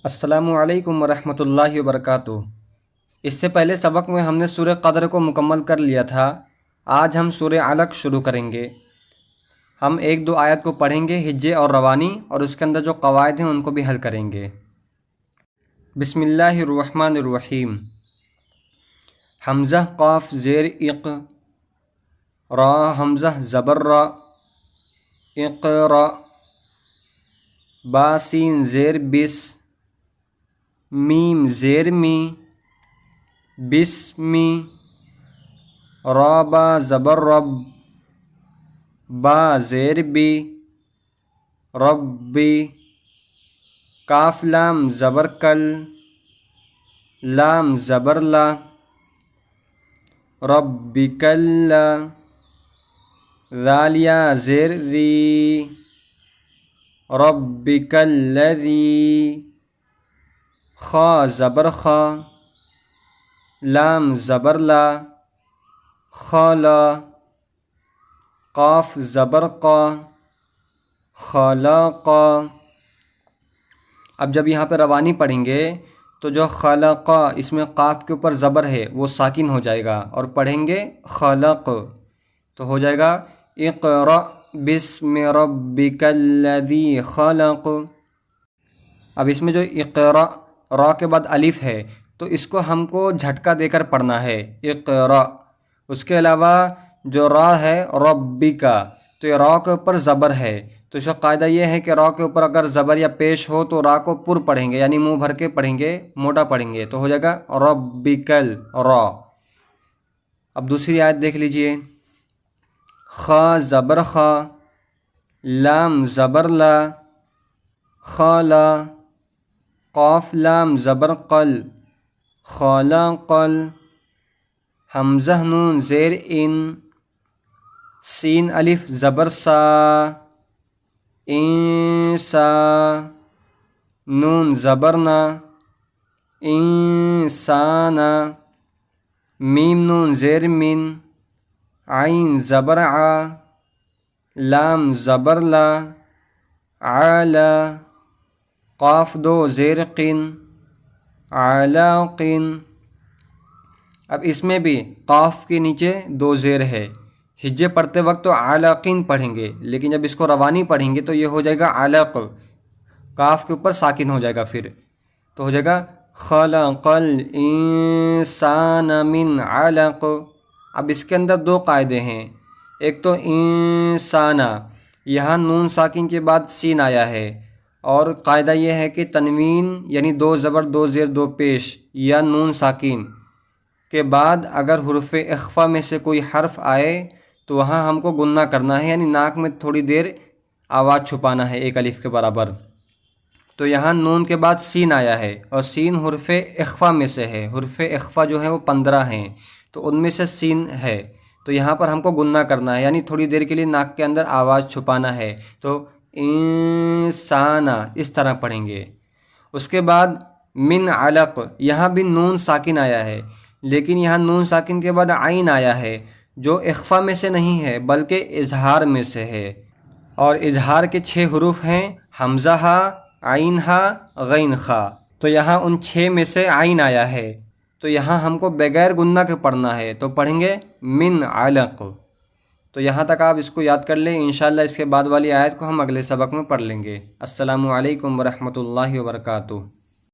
السلام علیکم ورحمۃ اللہ وبرکاتہ۔ اس سے پہلے سبق میں ہم نے سورہ قدر کو مکمل کر لیا تھا۔ آج ہم سورہ علق شروع کریں گے۔ ہم ایک دو آیت کو پڑھیں گے ہجے اور روانی، اور اس کے اندر جو قواعد ہیں ان کو بھی حل کریں گے۔ بسم اللہ الرحمن الرحیم۔ حمزہ قاف زیر اق، را حمزہ زبر را، اقرا، با سین زیر بس، میم زیر می، بسمی، را با زبر رب، با زیر بی، ربی، کاف لام زبر کل، لام زبر لا، ربک اللہ، ذالیا زیر ذی، ربک الذی، خا زبر خا، لام زبر لا، خلا، قاف زبر قا، خلقا۔ اب جب یہاں پہ روانی پڑھیں گے تو جو خلقا اس میں قاف کے اوپر زبر ہے وہ ساکن ہو جائے گا، اور پڑھیں گے خلق تو ہو جائے گا اقرأ بسم ربک الذی خلق۔ اب اس میں جو اقرأ را کے بعد الف ہے تو اس کو ہم کو جھٹکا دے کر پڑھنا ہے، اقرأ۔ اس کے علاوہ جو را ہے ربک، تو یہ را کے اوپر زبر ہے، تو اس کا قاعدہ یہ ہے کہ را کے اوپر اگر زبر یا پیش ہو تو را کو پر پڑھیں گے، یعنی منہ بھر کے پڑھیں گے، موٹا پڑھیں گے، تو ہو جائے گا ربکل را۔ اب دوسری آیت دیکھ لیجئے۔ خا زبر خا، لام زبر لا، خالا، قاف لام زبر قل، خالقل، حمزہ نون زیر ان، سین الف زبر سا، انسا، نون زبرنا، انسانا، میم نون زیر من، عین زبر عا، لام زبر لا، علا، قاف دو زیر قن، علاقن۔ اب اس میں بھی قاف کے نیچے دو زیر ہے، ہجے پڑھتے وقت تو علاقین پڑھیں گے، لیکن جب اس کو روانی پڑھیں گے تو یہ ہو جائے گا علق، کاف کے اوپر ساکن ہو جائے گا، پھر تو ہو جائے گا خلق الانسان من علق۔ اب اس کے اندر دو قاعدے ہیں، ایک تو انسانہ، یہاں نون ساکن کے بعد سین آیا ہے، اور قاعدہ یہ ہے کہ تنوین یعنی دو زبر دو زیر دو پیش یا نون ساکن کے بعد اگر حروف اخفا میں سے کوئی حرف آئے تو وہاں ہم کو گننا کرنا ہے، یعنی ناک میں تھوڑی دیر آواز چھپانا ہے ایک الف کے برابر۔ تو یہاں نون کے بعد سین آیا ہے، اور سین حرف اخفا میں سے ہے، حرف اخفا جو ہے وہ 15 ہیں، تو ان میں سے سین ہے، تو یہاں پر ہم کو گننا کرنا ہے، یعنی تھوڑی دیر کے لیے ناک کے اندر آواز چھپانا ہے، تو انسانہ اس طرح پڑھیں گے۔ اس کے بعد من علق، یہاں بھی نون ساکن آیا ہے، لیکن یہاں نون ساکن کے بعد عین آیا ہے، جو اخفا میں سے نہیں ہے بلکہ اظہار میں سے ہے، اور اظہار کے 6 حروف ہیں، حمزہ ہا، عین ہا، غین خا، تو یہاں ان 6 میں سے عین آیا ہے، تو یہاں ہم کو بغیر گننا کے پڑھنا ہے، تو پڑھیں گے من علق۔ تو یہاں تک آپ اس کو یاد کر لیں، انشاءاللہ اس کے بعد والی آیت کو ہم اگلے سبق میں پڑھ لیں گے۔ السلام علیکم ورحمۃ اللہ وبرکاتہ۔